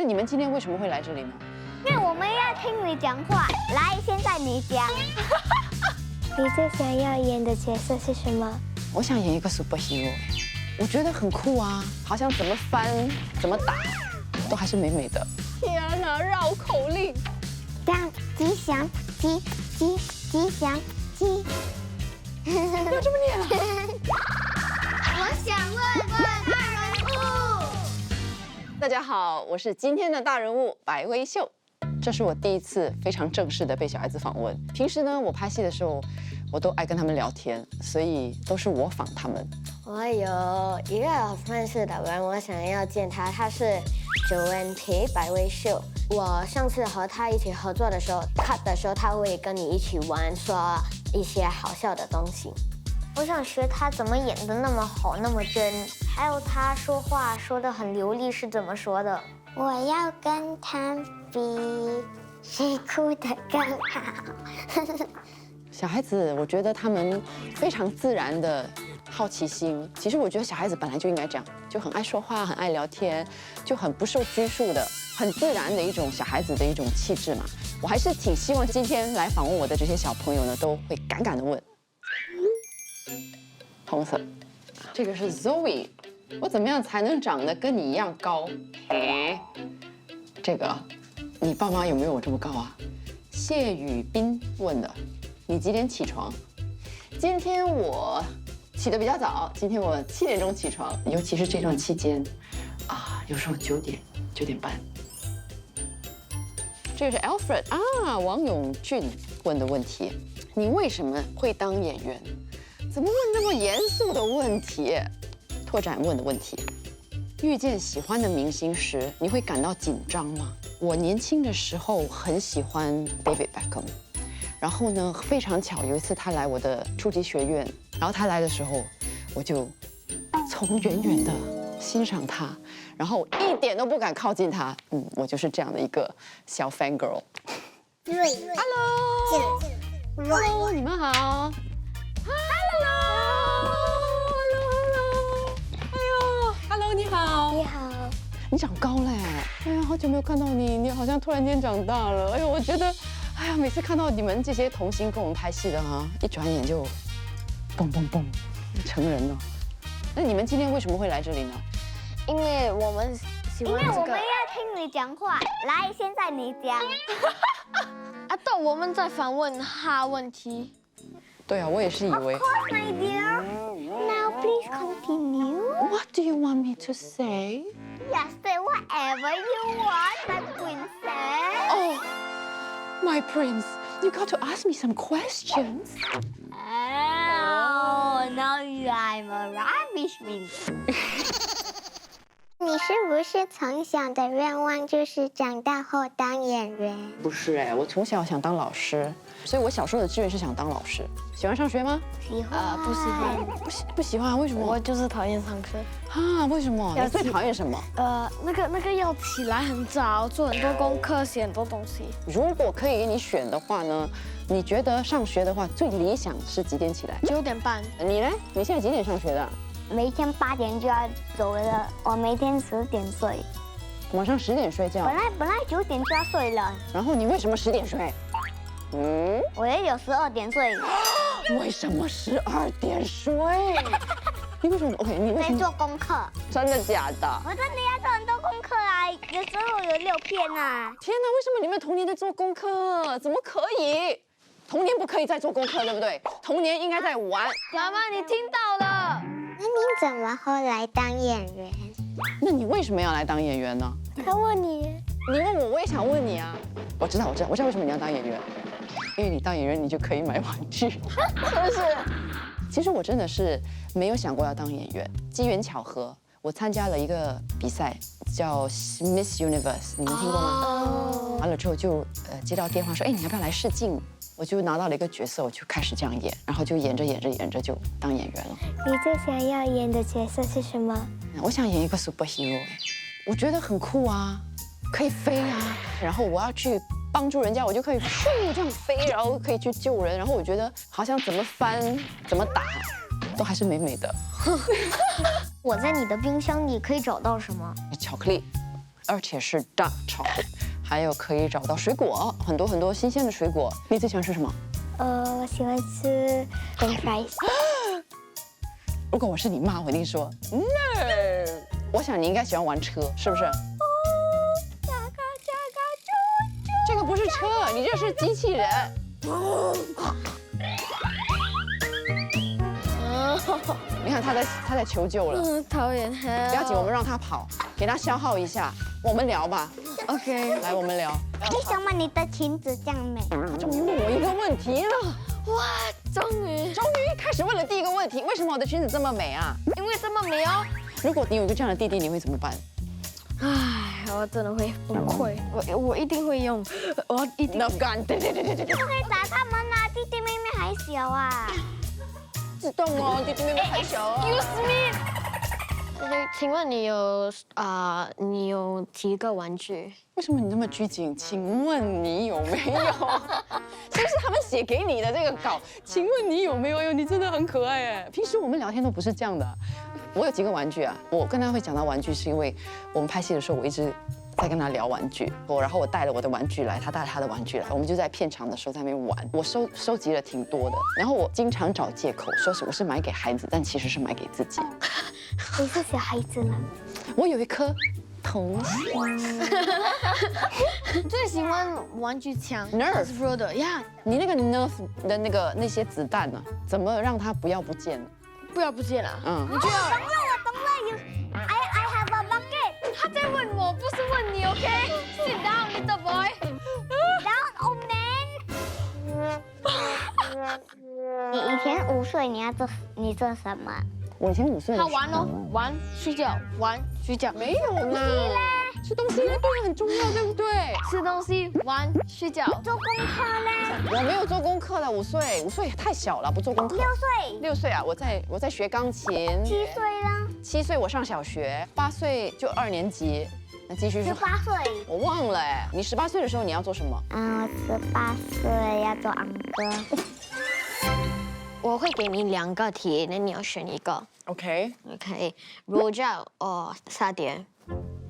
你们今天为什么会来这里呢？因为我们要听你讲话。来，现在你讲。你最想要演的角色是什么？我想演一个 superhero， 我觉得很酷啊，好像怎么翻怎么打，都还是美美的。天哪，绕口令！这样吉祥吉祥吉。不要这么念了。我想问大人物。大家好，我是今天的大人物白薇秀。这是我第一次非常正式的被小孩子访问。平时呢，我拍戏的时候，我都爱跟他们聊天，所以都是我访他们。我有一个很认识的人，我想要见他，他是九问皮白薇秀。我上次和他一起合作的时候 ，cut 的时候他会跟你一起玩，说一些好笑的东西。我想学他怎么演得那么好，那么真，还有他说话说得很流利是怎么说的。我要跟他比，谁哭得更好。小孩子，我觉得他们非常自然的好奇心。其实我觉得小孩子本来就应该这样，就很爱说话，很爱聊天，就很不受拘束的，很自然的一种小孩子的一种气质嘛。我还是挺希望今天来访问我的这些小朋友呢，都会敢敢的问。红色，这个是 Zoe， 我怎么样才能长得跟你一样高？这个，你爸妈有没有我这么高啊？谢宇斌问的。你几点起床？今天我起得比较早，今天我7点钟起床，尤其是这段期间，有时候9点半。这个是 Alfred 啊，王永俊问的问题，你为什么会当演员？怎么问这么严肃的问题？拓展问的问题，遇见喜欢的明星时，你会感到紧张吗？我年轻的时候很喜欢 David Beckham。然后呢，非常巧，有一次他来我的初级学院，然后他来的时候，我就从远远的欣赏他，然后一点都不敢靠近他。我就是这样的一个小 fan girl。对 Hello， 你们好。Hello， 你好。你好，你长高嘞！哎呀，好久没有看到你，你好像突然间长大了。哎呦，我觉得。哎呀，每次看到你们这些童星跟我们拍戏的哈，一转眼就蹦蹦蹦成人了。那你们今天为什么会来这里呢？因为我们喜欢因为我们这个。要听你讲话。来，现在你讲。啊，对，我们在访问他问题。对啊，我也是以为。Of course, my dear. Now please continue. What do you want me to say? Yes, say whatever you want, my princess. Oh, my prince, you got to ask me some questions. Oh, now I'm a rubbish princess. 你是不是从小的愿望就是长大后当演员？不是哎，我从小想当老师，所以我小时候的志愿是想当老师。喜欢上学吗？喜欢？不喜欢。不喜欢，为什么？我就是讨厌上课。啊，为什么？你最讨厌什么？那个要起来很早，做很多功课，写很多东西。如果可以给你选的话呢，你觉得上学的话最理想是几点起来9点半。你呢？你现在几点上学的？每天8点就要走了，我每天10点睡。晚上10点睡觉。本来9点就要睡了。然后你为什么10点睡？我也有12点睡。为什么12点睡？你为什么 ？OK， 你为什么？在做功课。真的假的？我真的要做很多功课啊，有时候有6篇啊。天哪，为什么你们童年在做功课？怎么可以？童年不可以再做功课，对不对？童年应该在玩。妈妈，你听到了？那你怎么后来当演员？那你为什么要来当演员呢？他问你。你问我，我也想问你啊。我知道为什么你要当演员，因为你当演员你就可以买玩具，是不是？其实我真的是没有想过要当演员，机缘巧合，我参加了一个比赛叫 Miss Universe， 你们听过吗？完了之后就接到电话说，哎，你要不要来试镜？我就拿到了一个角色，我就开始这样演，然后就演着就当演员了。你最想要演的角色是什么？我想演一个 superhero， 我觉得很酷啊，可以飞啊，然后我要去帮助人家，我就可以咻这样飞，然后可以去救人，然后我觉得好像怎么翻怎么打，都还是美美的。我在你的冰箱里可以找到什么？巧克力，而且是 dark chocolate， 还有可以找到水果，很多很多新鲜的水果。你最喜欢吃什么？我喜欢吃 French fries。如果我是你妈，我一定说 no。我想你应该喜欢玩车，是不是？这个不是车，你这是机器人。你看他在求救了。讨厌。不要紧，我们让他跑，给他消耗一下。我们聊吧。OK， 来，我们聊。为什么你的裙子这样美？终于问我一个问题了。哇，终于开始问了第一个问题，为什么我的裙子这么美啊？因为这么美哦。如果你有一个这样的弟弟，你会怎么办？唉，我真的会崩溃。我一定会用，我一定。那干，对。不可以打他们啊！弟弟妹妹还小啊。自动哦，弟弟妹妹还小啊。Excuse me。请问你有几个玩具？为什么你这么拘谨？请问你有没有？是不是他们写给你的这个稿？请问你有没有？哎呦，你真的很可爱哎！平时我们聊天都不是这样的。我有几个玩具啊？我跟他会讲到玩具，是因为我们拍戏的时候，我一直在跟他聊玩具。然后我带了我的玩具来，他带了他的玩具来，我们就在片场的时候在那边玩。我收集了挺多的，然后我经常找借口说我是买给孩子，但其实是买给自己。你是小孩子了。我有一颗头最喜欢玩具枪 Nerf Pro 的呀，你那个 Nerf 的那些子弹呢？怎么让它不见了？不要不见了。你就要。我懂了，I have a bucket。他在问我，不是问你 ，OK？Sit down, little boy. Down, old man。你以前5岁，你做什么？我以前5岁的时候。他玩哦，玩睡觉，玩睡觉。没有啦。吃东西对你很重要，对不对？吃东西，玩睡觉。做功课呢？我没有做功课了，5岁太小了，不做功课。6岁啊，我在学钢琴。7岁呢？7岁我上小学，8岁就2年级。那继续说。18岁。我忘了哎，你18岁的时候你要做什么？18岁要做昂哥。我会给你2个题，那你要选一个。OK，乳酪沙爹。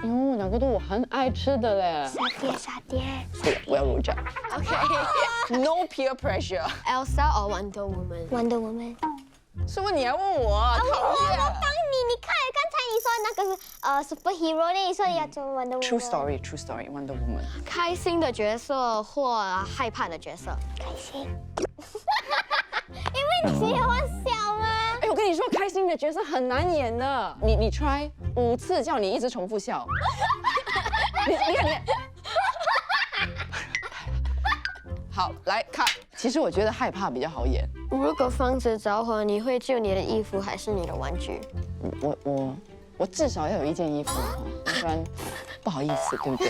哟，2个都我很爱吃的嘞。沙爹。我要乳酪。OK。No peer pressure。Elsa or Wonder Woman？Wonder Woman。是问你还问我？讨厌。你看，刚才你说那个superhero， 那你说你要做 Wonder Woman。True story，Wonder Woman。开心的角色或害怕的角色？开心。因为你喜欢笑吗？哎，我跟你说，开心的角色很难演的。你 try 5次，叫你一直重复笑。你看。好，来看。其实我觉得害怕比较好演。如果房子着火，你会救你的衣服还是你的玩具？我至少要有1件衣服，不然不好意思，对不对？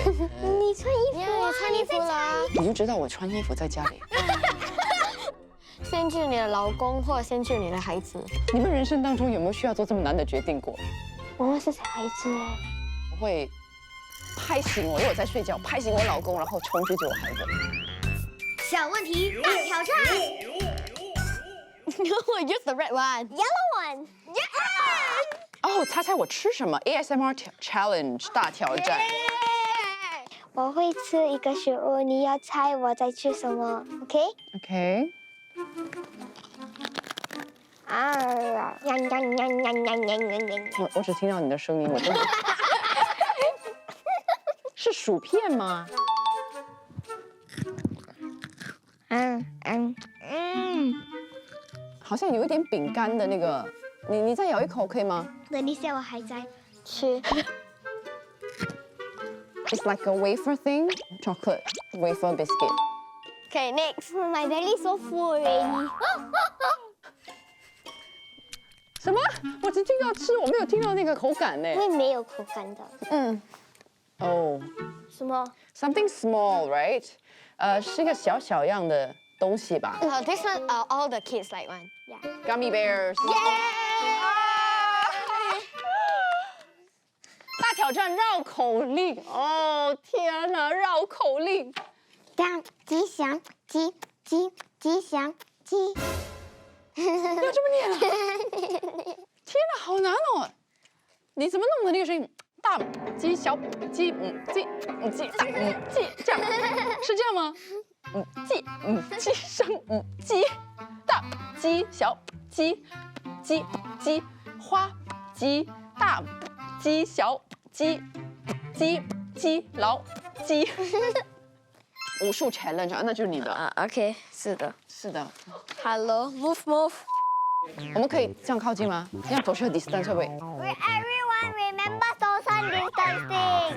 你穿衣服你穿衣服了。你就知道我穿衣服在家里。先救你的老公，或者先救你的孩子？你们人生当中有没有需要做这么难的决定过？我们是小孩子。我会拍醒我，如果在睡觉，拍醒我老公，然后冲去救我孩子。小问题大挑战。No, use the red one. Yellow one. Yeah. 哦，猜我吃什么 ？ASMR challenge 大挑战。我会吃一个食物，你要猜我在吃什么 ？OK？OK。我只听到你的声音，我真的。是薯片吗？好像有一点饼干的那个，你再咬一口可以吗？等一下，我还在吃。It's like a wafer thing, chocolate wafer biscuit. Okay, next. My belly so full already. 什么？我只听到吃，我没有听到那个口感呢。因为没有口感的。哦。什么 ？Something small, right? 是一个小样的东西吧。This one, all the kids like one. Yeah. Gummy bears. Yeah! 大挑战绕口令。哦天哪，绕口令。吉祥吉祥鸡。要这么念啊？天哪，好难哦！你怎么弄的那个声音？大母鸡小母鸡母鸡母鸡大母鸡，这样是这样吗？母鸡生母鸡，大母鸡小鸡鸡花鸡大母鸡小鸡老鸡。武术 challenge 啊，那就是你的。啊，OK，是的。是的， Hello，move。我们可以这样靠近吗？这样social distance 会不会？ Everyone remember social distancing。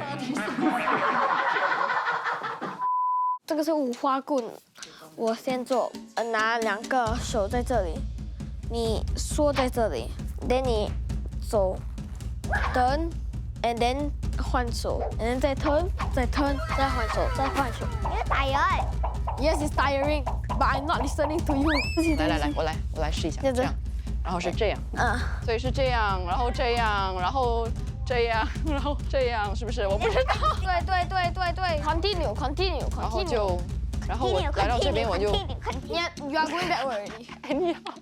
这个是五花棍，我先做，拿2个手在这里，你缩在这里 ，then 你走，turn and then 换手 ，and then 再 turn， 再 turn， 再换手，再换手。你打人。 Yes, it's tiring, but I'm not listening to you。来，我来试一下，这样这样，然后是这样，嗯，所以是这样，然后这样，然后这样，然后这样，是不是？我不知道。对 ，continue，然后就，然后我来到这边我就，你 you are going backward already。哎你好。